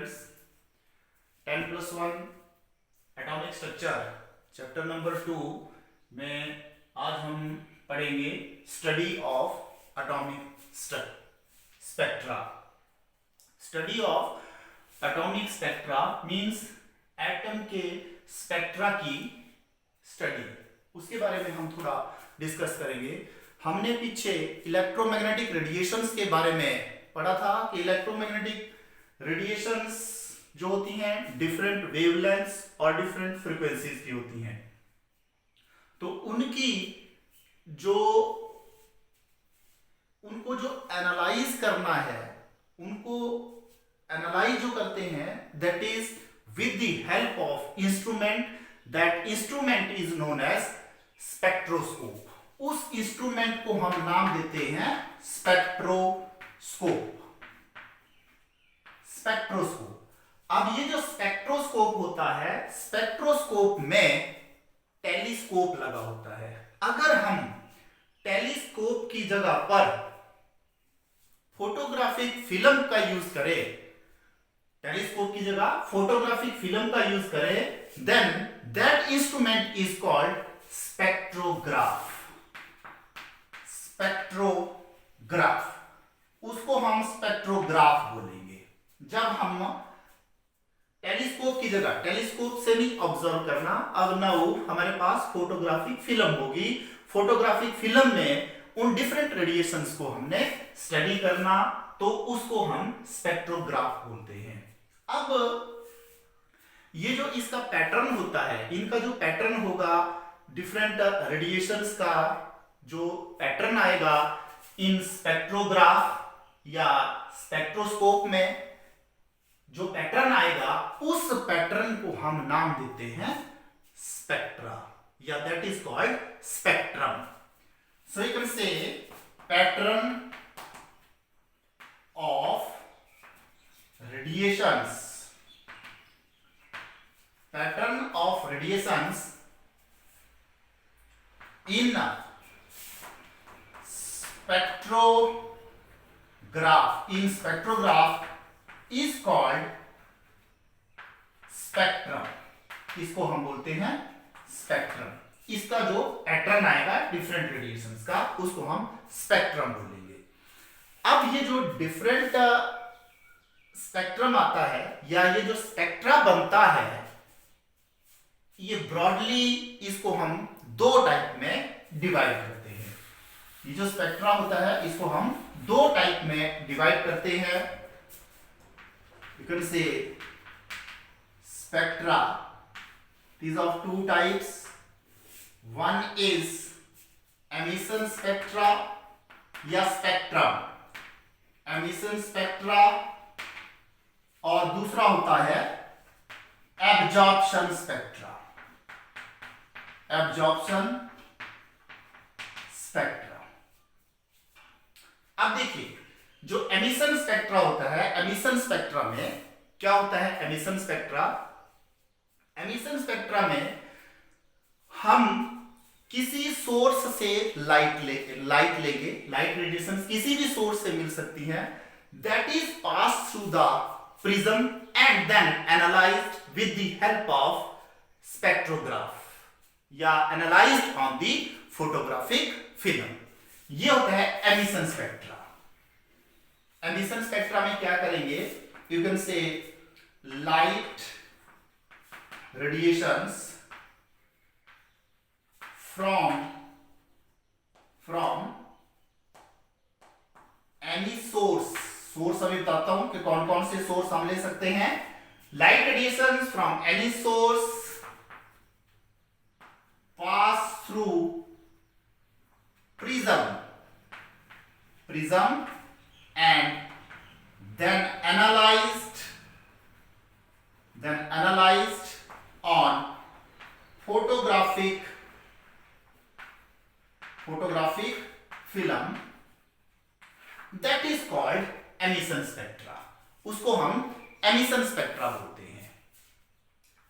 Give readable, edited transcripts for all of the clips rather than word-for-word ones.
Friends, 10+1 atomic structure chapter number 2 में आज हम पढ़ेंगे study of atomic spectra. Study of atomic spectra means atom के स्पेक्ट्रा की स्टडी, उसके बारे में हम थोड़ा डिस्कस करेंगे। हमने पीछे इलेक्ट्रोमैग्नेटिक रेडिएशंस के बारे में पढ़ा था कि इलेक्ट्रोमैग्नेटिक रेडिएशंस जो होती हैं डिफरेंट वेवलेंथ्स और डिफरेंट फ्रीक्वेंसीज की होती हैं, तो उनको जो एनालाइज करना है, उनको एनालाइज जो करते हैं that is with the help of instrument. That instrument is known as spectroscope. उस इंस्ट्रूमेंट को हम नाम देते हैं स्पेक्ट्रोस्कोप। अब ये जो स्पेक्ट्रोस्कोप होता है, स्पेक्ट्रोस्कोप में टेलीस्कोप लगा होता है। अगर हम टेलीस्कोप की जगह पर फोटोग्राफिक फिल्म का यूज करें, टेलीस्कोप की जगह फोटोग्राफिक फिल्म का यूज करें, then that instrument is called spectrograph. उसको हम स्पेक्ट्रोग्राफ बोलेंगे। जब हम टेलीस्कोप की जगह, टेलीस्कोप से भी ऑब्जर्व करना, अब ना वो हमारे पास फोटोग्राफिक फिल्म होगी। फोटोग्राफिक फिल्म में उन डिफरेंट रेडिएशंस को हमने स्टडी करना, तो उसको हम स्पेक्ट्रोग्राफ बोलते हैं। अब ये जो इसका पैटर्न होता है, इनका जो पैटर्न होगा, डिफरेंट रेडिएशंस का जो पैटर्न आएगा इन स्पेक्ट्रोग्राफ या स्पेक्ट्रोस्कोप में, जो पैटर्न आएगा उस पैटर्न को हम नाम देते हैं स्पेक्ट्रा, या that is called spectrum. So you can से pattern of radiations, pattern of radiations in spectrograph is called spectrum। इसको हम बोलते हैं स्पेक्ट्रम। इसका जो पैटर्न आएगा डिफरेंट रेडिएशंस का, उसको हम स्पेक्ट्रम बोलेंगे। अब ये जो डिफरेंट स्पेक्ट्रम आता है, या ये जो स्पेक्ट्रा बनता है, ये ब्रॉडली इसको हम दो टाइप में डिवाइड करते हैं। ये जो स्पेक्ट्रा होता है, इसको हम दो टाइप में डिवाइड करते हैं। You can say spectra is of two types. One is emission spectra या spectrum, emission spectra, और दूसरा होता है absorption spectra, absorption spectra। अब देखिए, जो एमिशन स्पेक्ट्रा होता है, एमिशन स्पेक्ट्रा में क्या होता है? एमिशन स्पेक्ट्रा में हम किसी सोर्स से लाइट लेंगे, लाइट रेडिएशन किसी भी सोर्स से मिल सकती है, that is pass through the prism and then analysed with the help of spectrograph या analysed on the photographic film. ये होता है एमिशन स्पेक्ट्रा। एमिशन स्पेक्ट्रा में क्या करेंगे? यू कैन से light radiations from any source अभी बताता हूं कि कौन कौन से सोर्स हम ले सकते हैं। Light radiations from any source pass through prism and then analyzed on photographic film, that is called emission spectra। उसको हम emission spectra बोलते हैं।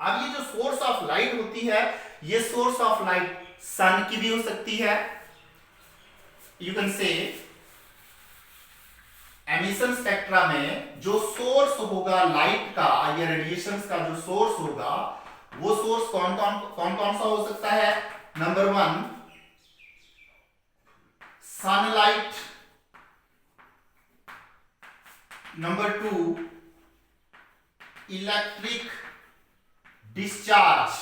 अब ये जो सोर्स ऑफ लाइट होती है, ये सोर्स ऑफ लाइट सन की भी हो सकती है। You can say emission spectra में जो सोर्स होगा लाइट का या रेडिएशंस का जो सोर्स होगा, वो सोर्स कौन कौन सा हो सकता है? Number 1 sunlight, number 2 electric discharge,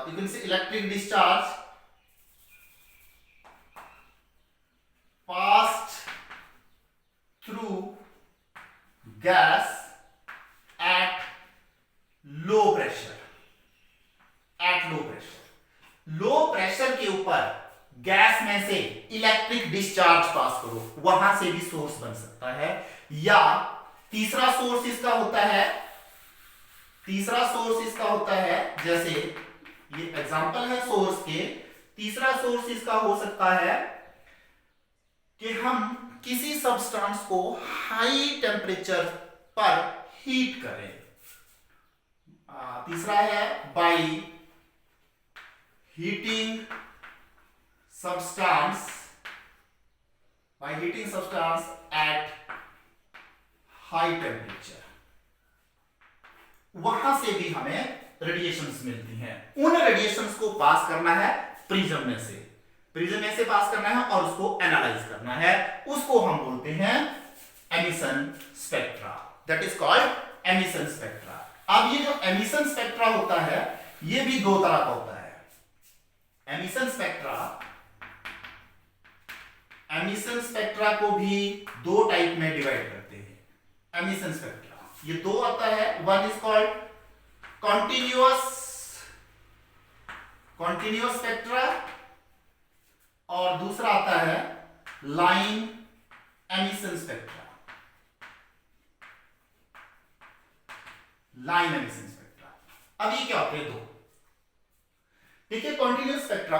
you can say electric discharge passed through gas at low pressure. Low pressure के ऊपर गैस में से इलेक्ट्रिक डिस्चार्ज पास करो, वहां से भी सोर्स बन सकता है। या तीसरा सोर्स इसका होता है, जैसे ये एग्जांपल है सोर्स के। तीसरा सोर्स इसका हो सकता है कि हम किसी सब्सटेंस को हाई टेम्परेचर पर हीट करें। तीसरा है by heating substance at high temperature, वहां से भी हमें रेडिएशंस मिलती हैं। उन रेडिएशंस को पास करना है प्रिज्म में से पास करना है और उसको एनालाइज करना है, उसको हम बोलते हैं emission spectra. That is called emission spectra. अब ये जो एमिशन स्पेक्ट्रा होता है, ये भी दो तरह का होता है। एमिशन स्पेक्ट्रा को भी दो टाइप में डिवाइड करते हैं। एमिशन स्पेक्ट्रा ये दो आता है, one is called continuous spectra और दूसरा आता है लाइन एमिशन स्पेक्ट्रा। अब ये क्या होते हैं? दो। देखिए कॉन्टिन्यूअस स्पेक्ट्रा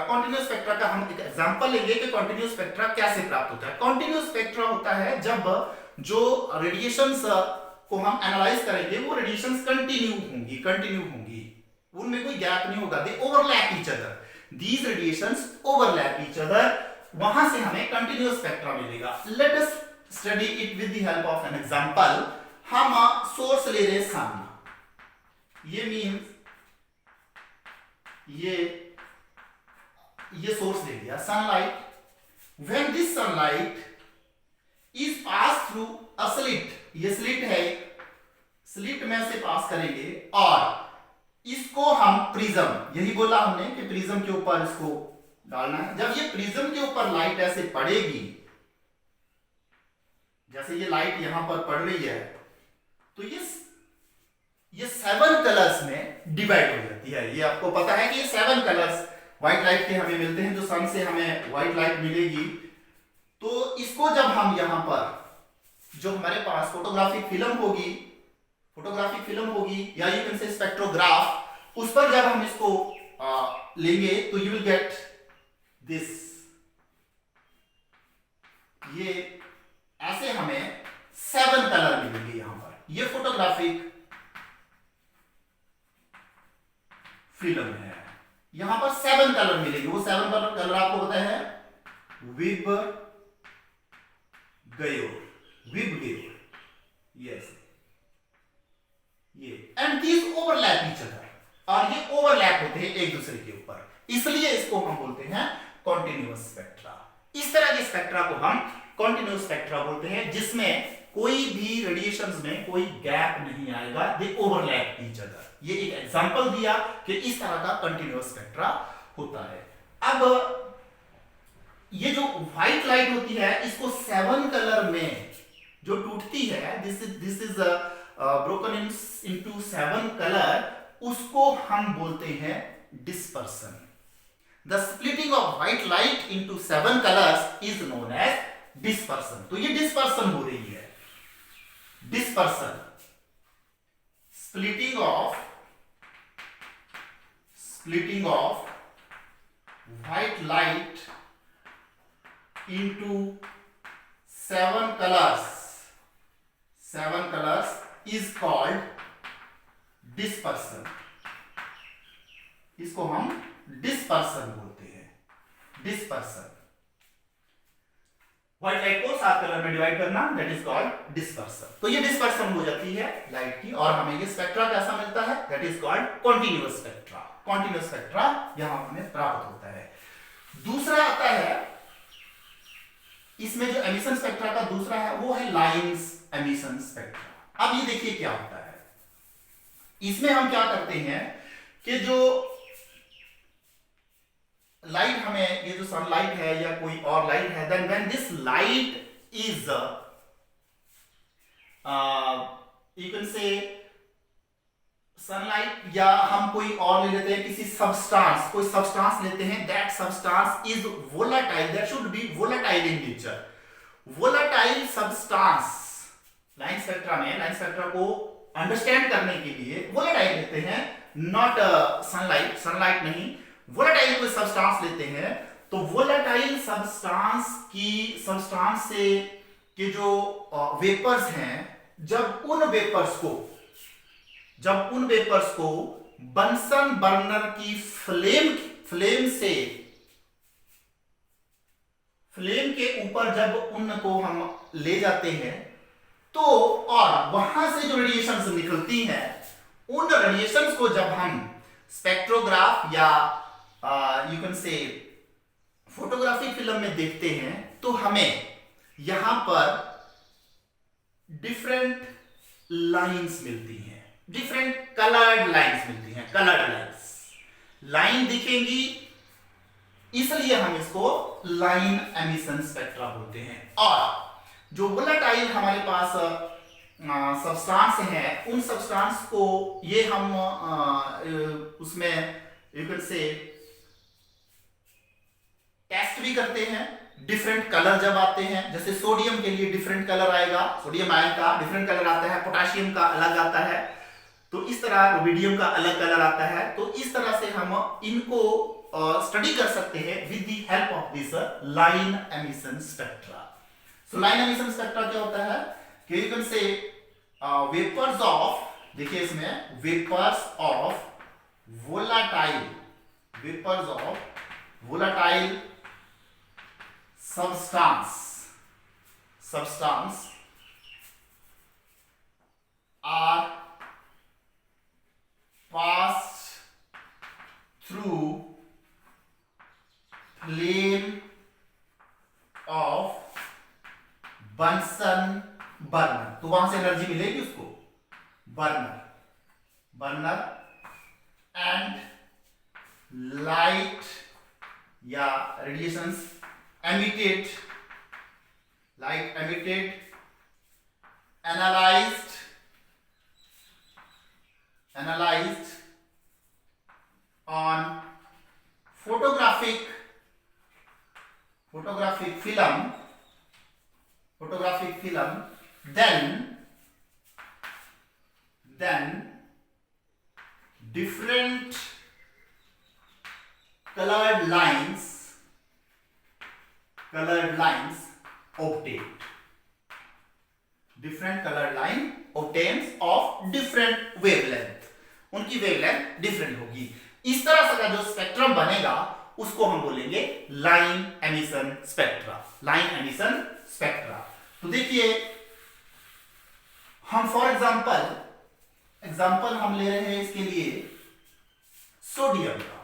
का हम एक एग्जांपल लेंगे कि कॉन्टिन्यूअस स्पेक्ट्रा कैसे प्राप्त होता है। कॉन्टिन्यूअस स्पेक्ट्रा होता है जब जो रेडिएशंस को हम एनालाइज करेंगे वो रेडिएशंस कंटिन्यू होंगी, उनमें कोई गैप नहीं होगा। दे overlap each other, these radiations overlap each other, वहां से हमें कंटिन्यूअस स्पेक्ट्रा मिलेगा। Let us study it with the help of an example. हम सोर्स ले रहे सन, ये मींस ये सोर्स ले लिया sunlight. When this sunlight is pass through a slit, ये स्लिट है, स्लिट में से पास करेंगे और इसको हम प्रिज्म, यही बोला हमने कि प्रिज्म के ऊपर इसको डालना है। जब ये प्रिज्म के ऊपर लाइट ऐसे पड़ेगी, जैसे ये लाइट यहां पर पड़ रही है, तो ये 7 कलर्स में डिवाइड हो जाती है। ये आपको पता है कि ये 7 कलर्स व्हाइट लाइट के हमें मिलते हैं, जो सन से हमें व्हाइट लाइट मिलेगी। तो इसको जब हम यहां पर जो हमारे पास फोटोग्राफिक फिल्म होगी या यू कैन से स्पेक्ट्रोग्राफ, उस पर जब हम इसको लेंगे तो यू विल गेट दिस। ये ऐसे हमें 7 कलर मिलेंगे यहां पर। ये फोटोग्राफिक फिल्म है, यहां पर 7 कलर मिलेंगे। वो 7 कलर आपको पता है, विब गयोर, यस, ये and these overlap each other, और ये ओवरलैप होते हैं एक दूसरे के ऊपर, इसलिए इसको हम बोलते हैं कॉन्टिन्यूअस स्पेक्ट्रा। इस तरह के स्पेक्ट्रा को हम कॉन्टिन्यूअस स्पेक्ट्रा बोलते हैं, जिसमें कोई भी रेडिएशंस में कोई गैप नहीं आएगा, दे ओवरलैप ईच अदर। ये एक एग्जांपल दिया कि इस तरह का कंटिन्यूअस स्पेक्ट्रा होता है। अब ये जो व्हाइट लाइट होती है, इसको 7 कलर में जो टूटती है, this is broken into 7 colour, उसको हम बोलते हैं dispersion. The splitting of white light into 7 colours is known as dispersion. तो ये डिस्पर्सन हो रही है, dispersion, splitting of white light into 7 colors is called dispersion। इसको हम डिस्पर्सन बोलते हैं, डिस्पर्सन। व्हाइट लाइट को 7 कलर में डिवाइड करना, दैट इज कॉल्ड डिस्पर्सन। तो ये डिस्पर्सन हो जाती है लाइट की, और हमें ये स्पेक्ट्रा कैसा मिलता है, that is called continuous spectra. Continuous spectra यहां हमें प्राप्त होता है। दूसरा आता है, इसमें जो एमिशन स्पेक्ट्रा का दूसरा है वो है लाइंस एमिशन स्पेक्ट्रा। अब ये देखिए क्या होता है, इसमें हम क्या करते हैं कि जो लाइट हमें, ये जो सनलाइट है या कोई और लाइट है, then when this light is you can say sunlight, या हम कोई और ले लेते हैं किसी सब्सटेंस, कोई सब्सटेंस लेते हैं, that substance is volatile, that should be volatile in nature. Volatile substance line spectra में, लाइन स्पेक्ट्रा को अंडरस्टैंड करने के लिए वोलेटाइल लेते हैं, नॉट सनलाइट, सनलाइट नहीं, वोलेटाइल कोई सब्सटेंस लेते हैं। तो वोलेटाइल सब्सटेंस से के जो वेपर्स हैं, जब उन वेपर्स को बंसन बर्नर की फ्लेम के ऊपर जब उनको हम ले जाते हैं, तो और वहां से जो रेडिएशंस निकलती हैं, उन रेडिएशंस को जब हम स्पेक्ट्रोग्राफ या यू कैन से फोटोग्राफिक फिल्म में देखते हैं, तो हमें यहां पर डिफरेंट लाइंस मिलती हैं, डिफरेंट कलर्ड लाइंस मिलती हैं, कलर्ड लाइन दिखेंगी, इसलिए हम इसको लाइन एमिशन स्पेक्ट्रा बोलते हैं। और जो वोलेटाइल हमारे पास सब्सटेंस है, उन सब्सटेंस को ये हम उसमें यू कैन से टेस्ट भी करते हैं। डिफरेंट कलर जब आते हैं, जैसे सोडियम के लिए डिफरेंट कलर आएगा, सोडियम आयन का डिफरेंट कलर आता है, पोटेशियम का अलग आता है, तो इस तरह रुबिडियम का अलग कलर आता है। तो इस तरह से हम इनको स्टडी कर सकते हैं with the help of this line emission spectra. So line emission spectra क्या होता है कि you can say vapours of, देखिए इसमें vapours of volatile substance are passed through flame of Bunsen burner, तो वहां से एनर्जी मिलेगी उसको, बर्नर एंड लाइट या radiations emitted, analyzed on photographic film, then different colored lines obtained, different colored line obtains of different wavelength, उनकी wavelength different होगी। इस तरह से का जो स्पेक्ट्रम बनेगा उसको हम बोलेंगे लाइन एमिशन स्पेक्ट्रा। तो देखिए हम फॉर एग्जांपल हम ले रहे हैं इसके लिए सोडियम का।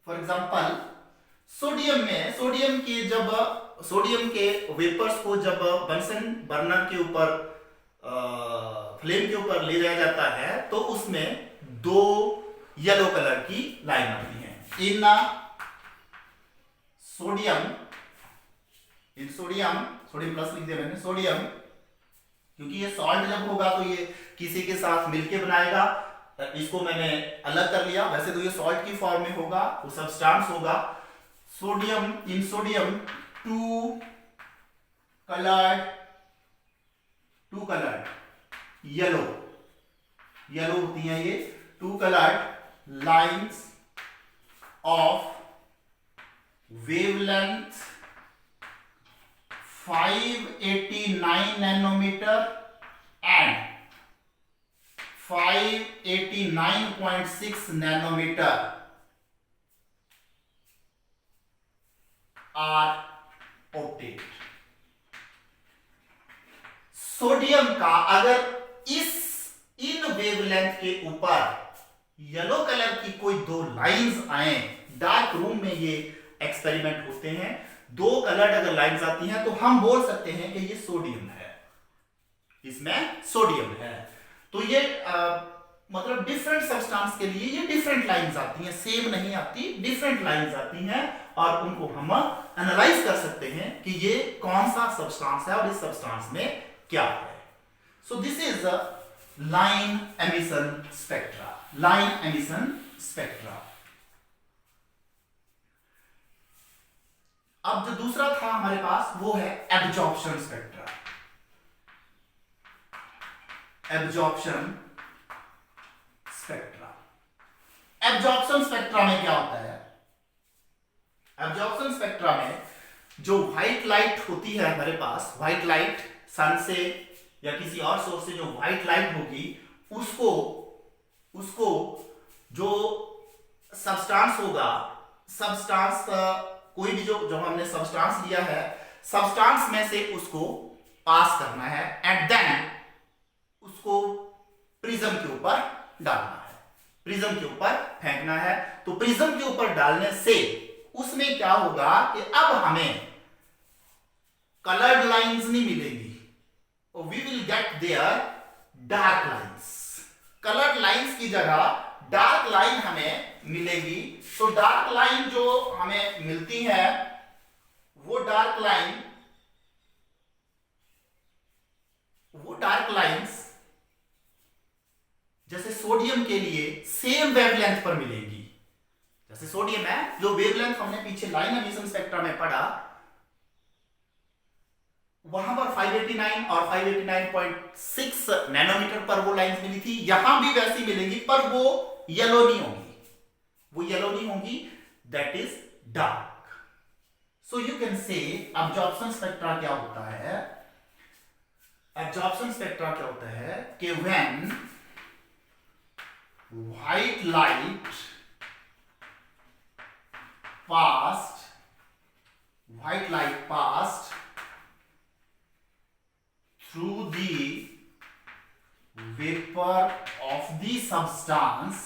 फॉर एग्जांपल सोडियम के वेपर्स को जब बंसन बर्नर के ऊपर फ्लेम के ऊपर ले जाया जाता है, तो उसमें 2 येलो कलर की लाइन आती है। इन सोडियम प्लस लिख दिया मैंने, सोडियम, क्योंकि ये सॉल्ट जब होगा तो ये किसी के साथ मिलके बनाएगा, इसको मैंने अलग कर लिया, वैसे तो ये सॉल्ट की फॉर्म में होगा, वो सब्सटेंस होगा। सोडियम 2 कलर्ड येलो होती हैं ये 2 coloured lines of wavelength 589 nanometre and 589.6 nanometre are obtained. Sodium का अगर इन वेवलेंथ के ऊपर येलो कलर की कोई दो लाइंस आए, डार्क रूम में ये एक्सपेरिमेंट होते हैं, दो कलर्ड अगर लाइंस आती हैं तो हम बोल सकते हैं कि ये सोडियम है, इसमें सोडियम है। तो ये मतलब डिफरेंट सब्सटेंस के लिए ये डिफरेंट लाइंस आती हैं, सेम नहीं आती, डिफरेंट लाइंस आती हैं और उनको हम एनालाइज कर सकते हैं कि ये कौन सा सब्सटेंस है और इस सब्सटेंस में क्या है। So this is line emission spectra, line emission spectra. अब जो दूसरा था हमारे पास वो है absorption spectra. Absorption spectra, absorption spectra में क्या होता है? एब्जॉर्प्शन स्पेक्ट्रा में जो व्हाइट लाइट होती है हमारे पास, व्हाइट लाइट सन से या किसी और सोर्स से जो व्हाइट लाइट होगी, उसको जो सब्सटेंस होगा, सब्सटेंस कोई भी जो हमने सब्सटेंस लिया है, सब्सटेंस में से उसको पास करना है एंड देन उसको प्रिज्म के ऊपर डालना है, प्रिज्म के ऊपर फेंकना है। तो प्रिज्म के ऊपर डालने से उसमें क्या होगा कि अब हमें कलर्ड लाइंस नहीं मिलेगी, we will get there dark lines. Coloured lines की जगह डार्क लाइन हमें मिलेगी। तो डार्क लाइन जो हमें मिलती है वो डार्क लाइंस जैसे सोडियम के लिए सेम वेवलेंथ पर मिलेगी। जैसे सोडियम है, जो वेवलेंथ हमने पीछे लाइन एमिशन स्पेक्ट्रा में पढ़ा, वहां पर 589 और 589.6 नैनोमीटर पर वो लाइंस मिली थी, यहां भी वैसी मिलेंगी, पर वो येलो नहीं होंगी, वो येलो नहीं होंगी, that is dark. So you can से एब्जॉर्प्शन स्पेक्ट्रा क्या होता है? एब्जॉर्प्शन स्पेक्ट्रा क्या होता है कि when white light passed through the vapor of the substance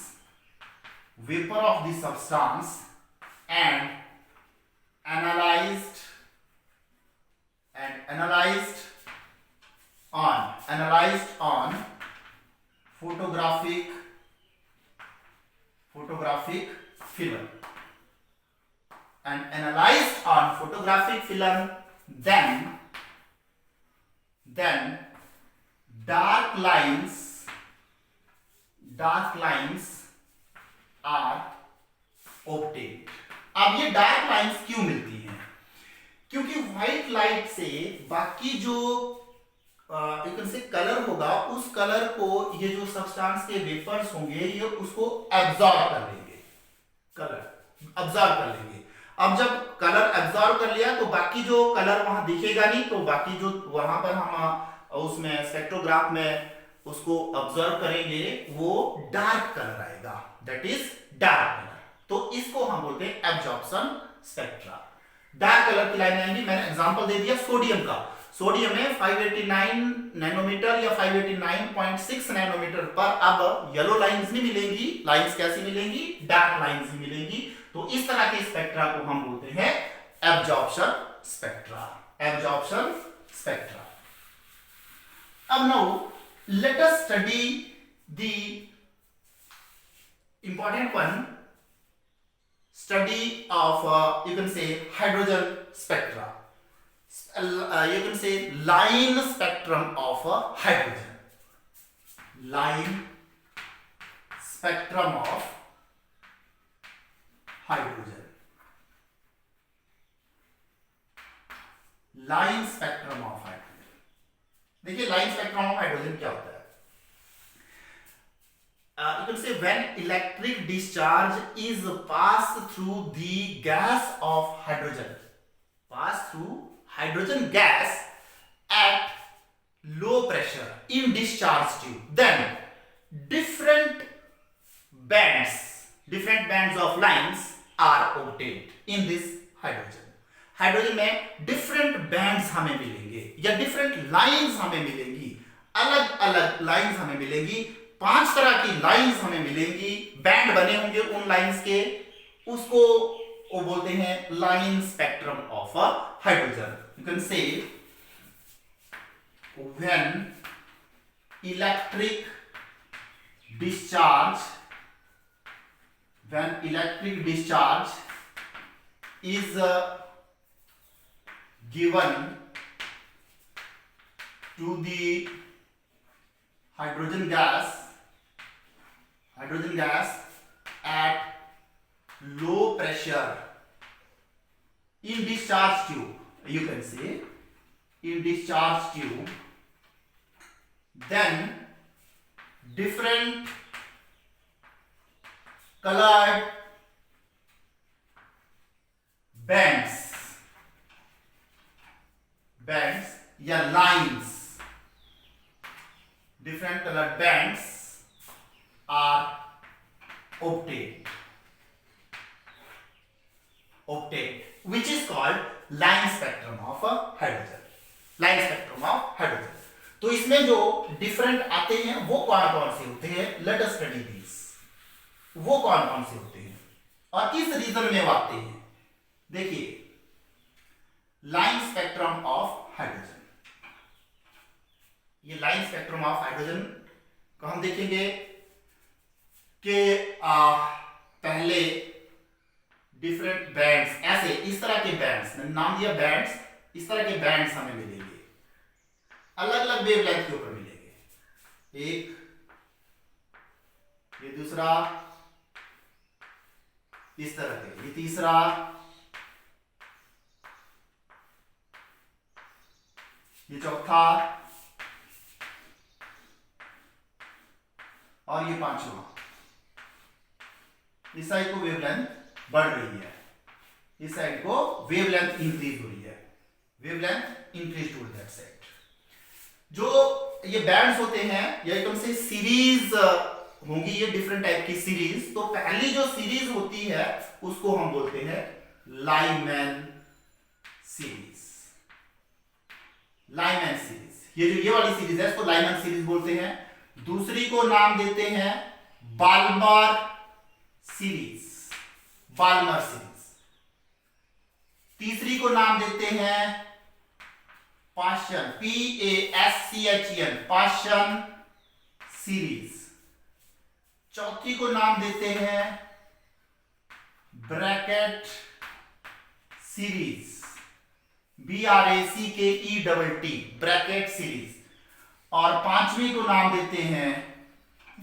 and analyzed on photographic film and analyzed on photographic film, then dark lines are obtained। अब ये डार्क लाइंस क्यों मिलती हैं? क्योंकि व्हाइट लाइट से बाकी जो यू कैन से कलर होगा, उस कलर को ये जो सब्सटेंस के वेपर्स होंगे ये उसको एब्जॉर्ब कर लेंगे, कलर एब्जॉर्ब कर लेंगे। अब जब कलर एब्जॉर्ब कर लिया तो बाकी जो कलर वहां दिखेगा नहीं, तो बाकी जो वहां पर हम उसमें स्पेक्ट्रोग्राफ में उसको ऑब्जर्व करेंगे वो डार्क कलर आएगा, दैट इज डार्क कलर। तो इसको हम बोलते हैं एब्जॉर्प्शन स्पेक्ट्रा। डार्क कलर की लाइन आएंगी, मैंने एग्जांपल दे दिया सोडियम का। सोडियम में 589 नैनोमीटर या 589.6 नैनोमीटर पर अब येलो लाइंस नहीं मिलेंगी, लाइंस कैसी मिलेंगी? डार्क लाइंस ही मिलेंगी। तो इस तरह के स्पेक्ट्रा को हम बोलते हैं एब्जॉर्प्शन स्पेक्ट्रा, एब्जॉर्प्शन स्पेक्ट्रा। अब now let us study the important one, study of you can say hydrogen spectra, you can say line spectrum of hydrogen, line spectrum of hydrogen, line spectrum of hydrogen। देखिए line spectrum of hydrogen क्या होता है? You can say when electric discharge is passed through the gas of hydrogen, gas at low pressure in discharge tube, then different bands of lines are obtained in this hydrogen. Hydrogen में different bands हमें मिलेंगे या different lines हमें मिलेंगी, अलग अलग lines हमें मिलेंगी, 5 तरह की लाइंस हमें मिलेंगी, बैंड बने होंगे उन लाइंस के, उसको वो बोलते हैं line spectrum of a hydrogen. You can से when electric discharge is given to the hydrogen gas at low pressure in discharge tube, you can say in discharge tube, then different colored bands या lines, different colored bands are obtained, which is called line spectrum of a hydrogen. तो इसमें जो different आते हैं वो कौन कौन से होते हैं? Let us study this. वो कौन कौन से होते हैं और किस रीजन में वो आते हैं? देखिए, लाइन स्पेक्ट्रम ऑफ हाइड्रोजन, ये लाइन स्पेक्ट्रम ऑफ हाइड्रोजन को हम देखेंगे कि पहले डिफरेंट बैंड्स, ऐसे इस तरह के बैंड्स, नाम दिया बैंड्स, इस तरह के बैंड्स हमें मिलेंगे, अलग अलग वेवलेंथ के ऊपर मिलेंगे. एक, ये दूसरा, इस तरह के, ये तीसरा, ये चौथा और ये पांचवा. इस साइड को वेवलेंथ बढ़ रही है, इस साइड को वेवलेंथ इंक्रीज हो रही है, wavelength increase to that side. जो ये बैंड्स होते हैं या एकदम से सीरीज होंगी, ये डिफरेंट टाइप की सीरीज. तो पहली जो सीरीज होती है उसको हम बोलते हैं लाइमैन सीरीज. लाइमैन सीरीज, ये वाली सीरीज है, इसको लाइमैन सीरीज बोलते हैं. दूसरी को नाम देते हैं बाल्मर सीरीज. तीसरी को नाम देते हैं पाश्चन, PASCHEN, पाश्चन सीरीज. चौथी को नाम देते हैं Brackett series, BRACKETT, Brackett series. और पांचवी को नाम देते हैं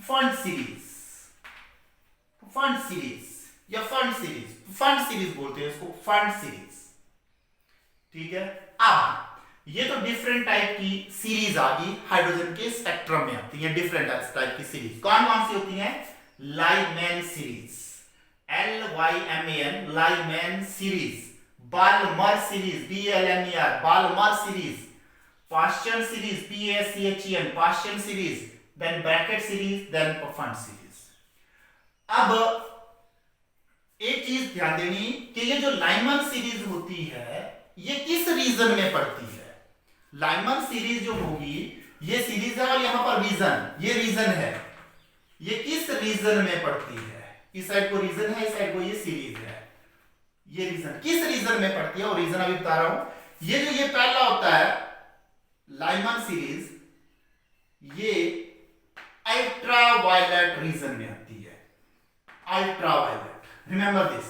फंड सीरीज या फंड सीरीज बोलते हैं इसको, फंड सीरीज. ठीक है. अब ये तो डिफरेंट टाइप की सीरीज आ गई, हाइड्रोजन के स्पेक्ट्रम में आती है डिफरेंट टाइप की सीरीज. कौन कौन सी होती हैं? Lyman series, LYMAN, Lyman series. Balmer series, BALMER, Balmer series. Paschen series, PASCHEN, Paschen series. Then Brackett series, then Pfund series. अब एक चीज ध्यान देनी कि ये जो लाइमैन सीरीज होती है ये किस रीजन में पड़ती है? लाइमैन सीरीज जो होगी, ये सीरीज है और यहां पर रीजन, ये रीजन है, ये किस रीजन में पड़ती है? इस साइड को रीजन है, इस साइड को ये सीरीज है. ये रीजन किस रीजन में पड़ती है और रीजन अभी बता रहा हूं. ये जो ये पहला होता है लाइमैन सीरीज, ये अल्ट्रावायलेट रीजन में आती है. Ultraviolet, remember this,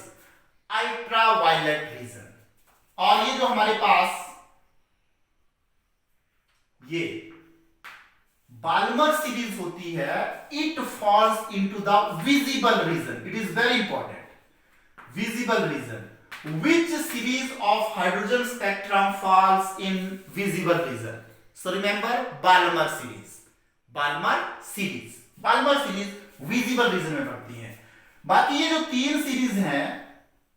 ultraviolet region. और ये जो हमारे पास ये बाल्मर सीरीज होती है, it falls into the visible region. It is very important. Visible region. Which series of hydrogen spectrum falls in visible region? So remember Balmer series. Balmer series visible region में पड़ती है. बाकी ये जो 3 series हैं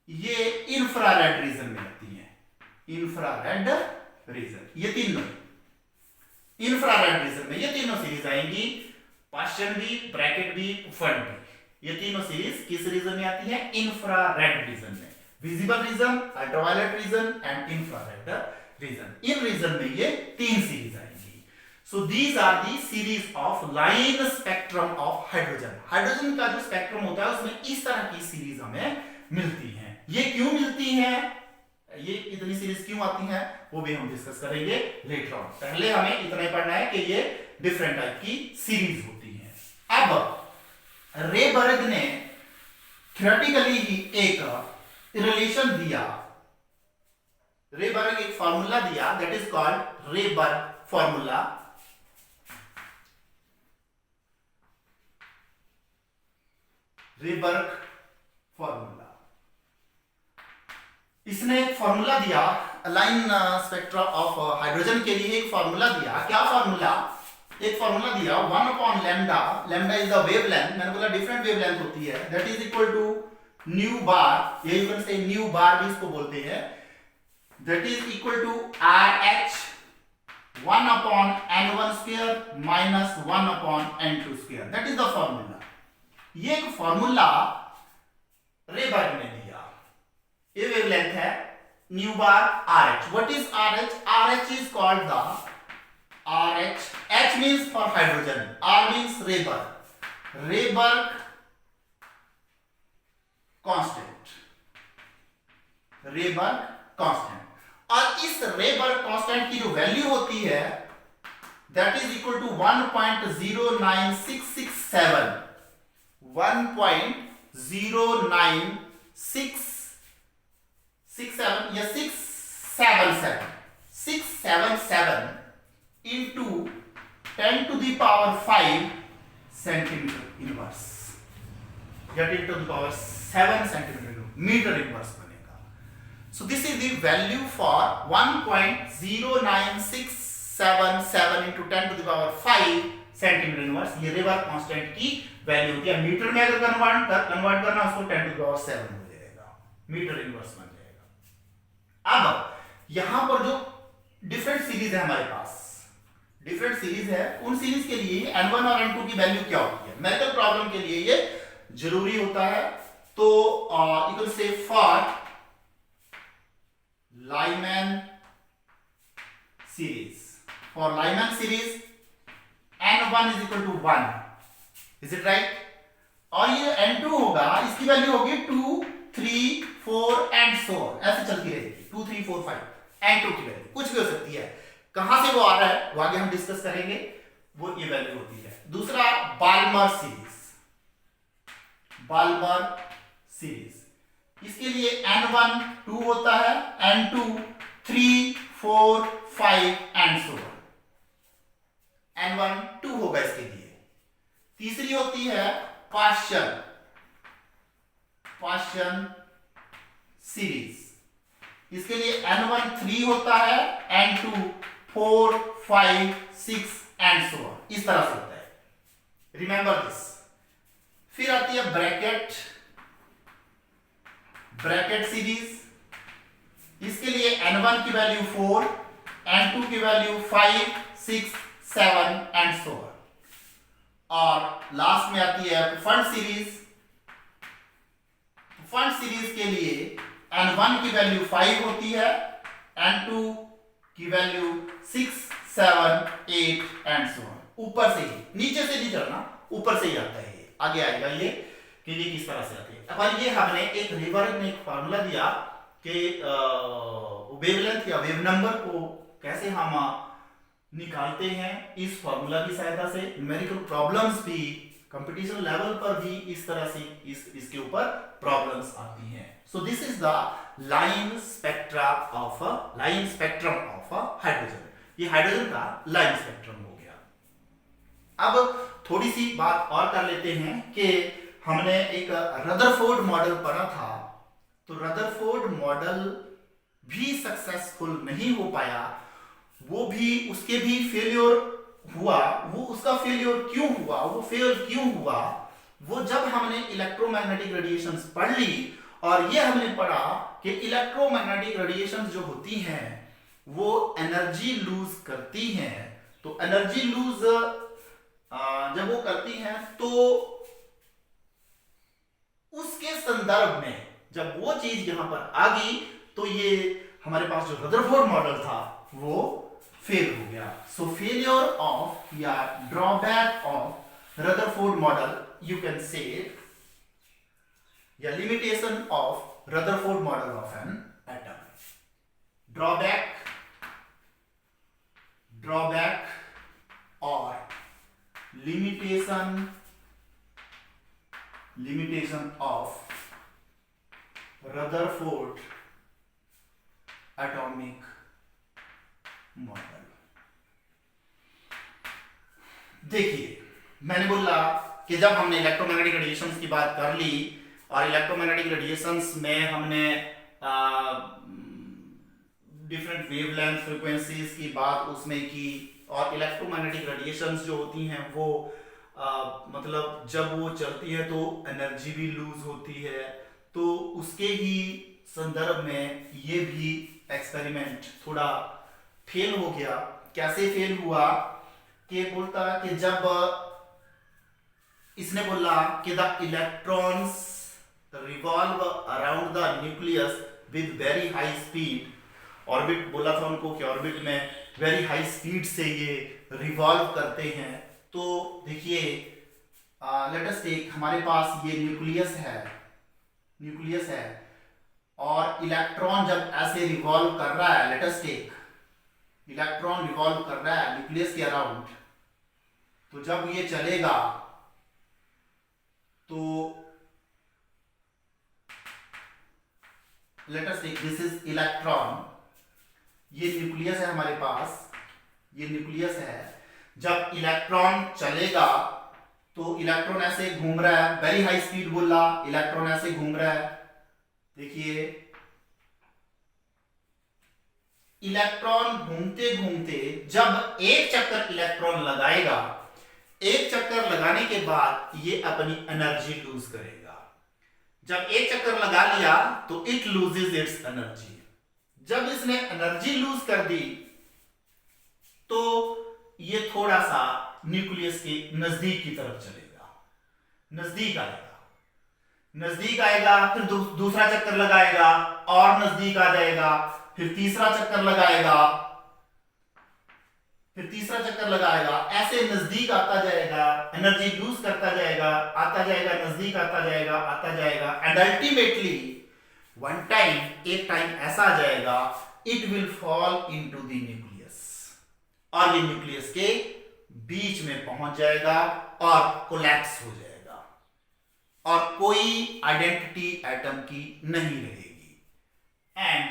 ये इंफ्रारेड रीजन में आती हैं. इंफ्रारेड रीजन, ये तीनों इंफ्रारेड रीजन में, ये तीनों सीरीज आएंगी. पास्चन भी, ब्रैकेट भी, फंड भी, ये तीनों सीरीज किस रीजन में आती है? इंफ्रारेड रीजन में। Visible region, ultraviolet region and infrared region, इन रीजन में ये तीन सीरीज आएंगी। So these are the series of line spectrum of hydrogen. Hydrogen का जो स्पेक्ट्रम होता है उसमें इस तरह की सीरीज हमें मिलती है। ये क्यों मिलती है, ये इतनी सीरीज क्यों आती हैं, वो भी हम डिस्कस करेंगे लेटर ऑन। पहले हमें इतना ही पढ़ना है कि ये डिफरेंट टाइप की सीरीज होती हैं। अब रेबर्ग ने थ्योरेटिकली ही एक रिलेशन दिया, रेबर्ग एक फॉर्मूला दिया, that is called Rydberg formula. Rydberg formula, इसने एक फॉर्मूला दिया लाइन स्पेक्ट्रा ऑफ हाइड्रोजन के लिए। एक फॉर्मूला दिया, क्या फॉर्मूला? एक फॉर्मूला दिया 1 upon lambda, lambda is the wavelength, मैंने बोला डिफरेंट वेवलेंथ होती है, that is equal to nu bar, ये you can say nu bar भी इसको बोलते हैं, that is equal to RH 1 upon n1 square minus 1 upon n2 square, that is the formula. ये एक फॉर्मूला रेबर्ग ने दिया। ये वेवलेंथ है nu bar RH। What is RH? RH is called the RH, H means for hydrogen, R means Rayberg constant, Rayberg constant। और इस Rayberg constant की जो वैल्यू होती है that is equal to 1.09667, 1.09667 या 677 into 10 to the power 5 centimeter inverse या 10 to the power 7 centimeter meter inverse बनेगा। So this is the value for 1.09677 into 10 to the power 5 centimeter inverse। ये रेबर्ग constant की value होती है। Metre में अगर convert करना उसको 10 to the power 7 हो जाएगा, मीटर इनवर्स बन जाएगा। अब यहां पर जो डिफरेंट सीरीज है हमारे पास, डिफरेंट सीरीज है, उन सीरीज के लिए n1 और n2 की वैल्यू क्या होती है? मेडिकल प्रॉब्लम के लिए ये जरूरी होता है। तो you can say for Lyman series, for Lyman series n1 is equal to 1, is it right? और ये n2 होगा, इसकी वैल्यू होगी 2 3 4 एंड सो ऐसे चलती रहेगी, 2 3 4 5 n2 की वैल्यू कुछ भी हो सकती है। कहां से वो आ रहा है वो आगे हम डिस्कस करेंगे, वो ये वैल्यू होती है। दूसरा बाल्मर सीरीज, बाल्मर सीरीज, इसके लिए n1 2 होता है, n2 3 4 5 एंड सो n1 2 होगा इसके लिए। तीसरी होती है पाश्चन सीरीज, इसके लिए n1 3 होता है, n2 4 5 6 एंड सो ऑन, इस तरह से होता है। Remember this. फिर आती है ब्रैकेट सीरीज, इसके लिए n1 की वैल्यू 4, n2 की वैल्यू 5 6 7 एंड सो ऑन। और लास्ट में आती है फंड सीरीज। फंड सीरीज के लिए n1 की वैल्यू 5 होती है, n2 की वैल्यू 6 7 8 एंड सो ऑन। ऊपर से ही, नीचे से नहीं चढ़ना, ऊपर से ही आता है, ये आगे आएगा ये कि ये किस तरह से आती है। अब ये हमने एक रेबर्ग ने एक फार्मूला दिया कि वेवलेंथ या वेव नंबर को कैसे हम निकालते हैं इस फार्मूला की सहायता से। न्यूमेरिकल प्रॉब्लम्स भी कंपटीशन लेवल पर भी इस तरह से इसके ऊपर प्रॉब्लम्स आती हैं। So this is the line spectrum of hydrogen. ये हाइड्रोजन का लाइन स्पेक्ट्रम हो गया। अब थोड़ी सी बात और कर लेते हैं कि हमने एक रदरफोर्ड मॉडल पढ़ा था, तो रदरफोर्ड मॉडल भी सक्सेसफुल नहीं हो पाया, वो भी उसके भी फेलियर हुआ। वो उसका फेलियर क्यों हुआ, वो फेल क्यों हुआ? वो जब हमने इलेक्ट्रोमैग्नेटिक रेडिएशंस पढ़ ली और ये हमने पढ़ा कि इलेक्ट्रोमैग्नेटिक रेडिएशंस जो होती हैं वो एनर्जी लूज करती हैं। तो एनर्जी लूज जब वो करती हैं तो उसके संदर्भ में जब वो चीज यहां पर आ गई तो ये हमारे पास जो रदरफोर्ड मॉडल था वो फेल हो गया। सो फेलियर ऑफ या drawback of Rutherford model you can say या limitation of Rutherford model of an atom. Drawback और limitation of Rutherford atomic model। देखिए मैंने बोला कि जब हमने इलेक्ट्रोमैग्नेटिक रेडिएशंस की बात कर ली और इलेक्ट्रोमैग्नेटिक रेडिएशंस में हमने डिफरेंट वेवलेंथ फ्रीक्वेंसीज की बात उसमें की और इलेक्ट्रोमैग्नेटिक रेडिएशंस जो होती हैं वो मतलब जब वो चलती है तो एनर्जी भी लूज होती है। तो उसके ही संदर्भ में ये भी एक्सपेरिमेंट थोड़ा फेल हो गया। कैसे फेल हुआ कि बोलता कि जब इसने बोला कि the electrons revolve around the nucleus with very high speed, orbit बोला था उनको कि ऑर्बिट में वेरी हाई स्पीड से ये रिवॉल्व करते हैं। तो देखिए लेट अस टेक हमारे पास ये न्यूक्लियस है और इलेक्ट्रॉन जब ऐसे रिवॉल्व कर रहा है, let us take electron revolve कर रहा है न्यूक्लियस के अराउंड, तो जब ये चलेगा तो let us take this is electron, ये न्यूक्लियस है हमारे पास, ये न्यूक्लियस है। जब इलेक्ट्रॉन चलेगा तो इलेक्ट्रॉन ऐसे घूम रहा है, वेरी हाई स्पीड बोल रहा, इलेक्ट्रॉन ऐसे घूम रहा है। देखिए इलेक्ट्रॉन घूमते घूमते जब एक चक्कर इलेक्ट्रॉन लगाएगा, एक चक्कर लगाने के बाद ये अपनी एनर्जी लूज करेगा। जब एक चक्कर लगा लिया तो इट लूजेस इट्स एनर्जी। जब इसने एनर्जी लूज कर दी तो ये थोड़ा सा न्यूक्लियस के नजदीक की तरफ चलेगा, नजदीक आएगा, फिर दूसरा चक्कर लगाएगा और नजदीक आ जाएगा, फिर तीसरा चक्कर लगाएगा, ऐसे नजदीक आता जाएगा, एनर्जी लूज करता जाएगा, आता जाएगा, नजदीक आता जाएगा एंड अल्टीमेटली वन टाइम, एक टाइम ऐसा आ जाएगा, it will fall into the nucleus और ये न्यूक्लियस के बीच में पहुंच जाएगा और कोलैप्स हो जाएगा और कोई आइडेंटिटी एटम की नहीं रहेगी एंड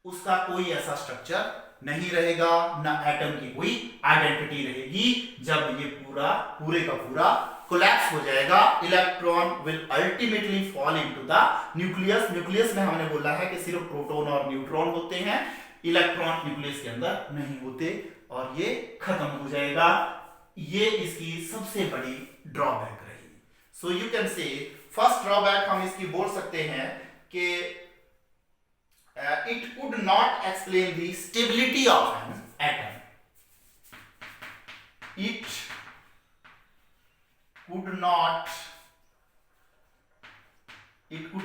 उसका कोई ऐसा स्ट्रक्चर नहीं रहेगा, ना एटम की कोई आइडेंटिटी रहेगी। जब ये पूरे का पूरा कोलैप्स हो जाएगा, electron will ultimately fall into the nucleus में हमने बोला है कि सिर्फ प्रोटॉन और न्यूट्रॉन होते हैं, इलेक्ट्रॉन न्यूक्लियस के अंदर नहीं होते और ये खत्म हो जाएगा। ये इसकी सबसे बड़ी ड्रॉबैक रही। सो यू कैन से फर्स्ट ड्रॉबैक हम इसकी बोल सकते हैं कि it could not explain the stability of an atom. It could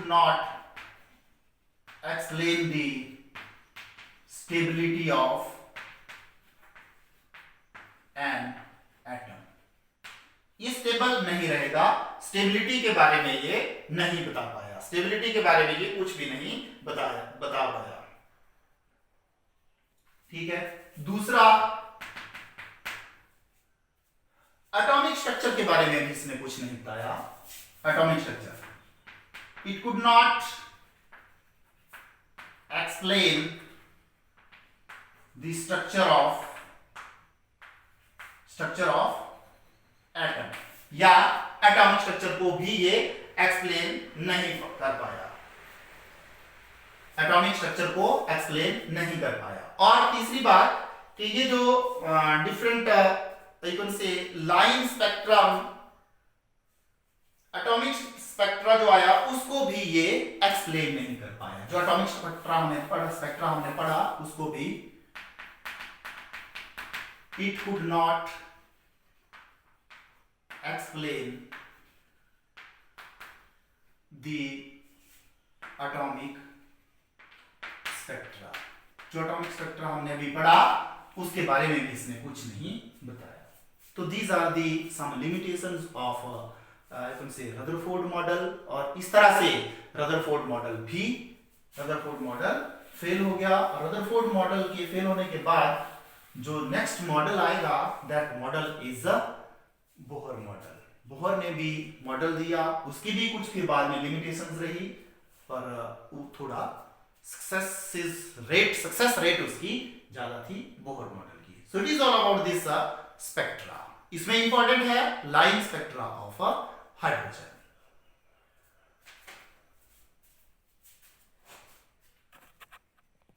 not explain the stability of an atom. ये स्टेबल नहीं रहेगा, स्टेबिलिटी के बारे में ये नहीं बता पाया, स्टेबिलिटी के बारे में ये कुछ भी नहीं बता पाया। ठीक है, दूसरा एटॉमिक स्ट्रक्चर के बारे में भी इसने कुछ नहीं बताया। Atomic structure, it could not explain the structure of atom, या एटॉमिक स्ट्रक्चर को भी ये एक्सप्लेन नहीं कर पाया, एटॉमिक स्ट्रक्चर को एक्सप्लेन नहीं कर पाया। और तीसरी बात कि ये जो डिफरेंट से लाइन स्पेक्ट्रम, एटॉमिक स्पेक्ट्रा जो आया उसको भी ये एक्सप्लेन नहीं कर पाया। जो एटॉमिक स्पेक्ट्रा हमने पढ़ा उसको भी it could not explain the atomic spectra. जो एटॉमिक स्पेक्ट्रा हमने अभी पढ़ा उसके बारे में भी इसने कुछ नहीं बताया। तो these are the some limitations of I can say Rutherford model. और इस तरह से रदरफोर्ड मॉडल फेल हो गया। और रदरफोर्ड मॉडल के फेल होने के बाद जो नेक्स्ट मॉडल आएगा that model is a Bohr model. Bohr ने भी मॉडल दिया, उसकी भी कुछ फिर बाद में लिमिटेशंस रही, पर वो थोड़ा सक्सेस रेट उसकी ज्यादा थी बोहर मॉडल की। So it is all about this spectra. इसमें इंपॉर्टेंट है लाइन स्पेक्ट्रा ऑफ हाइड्रोजन।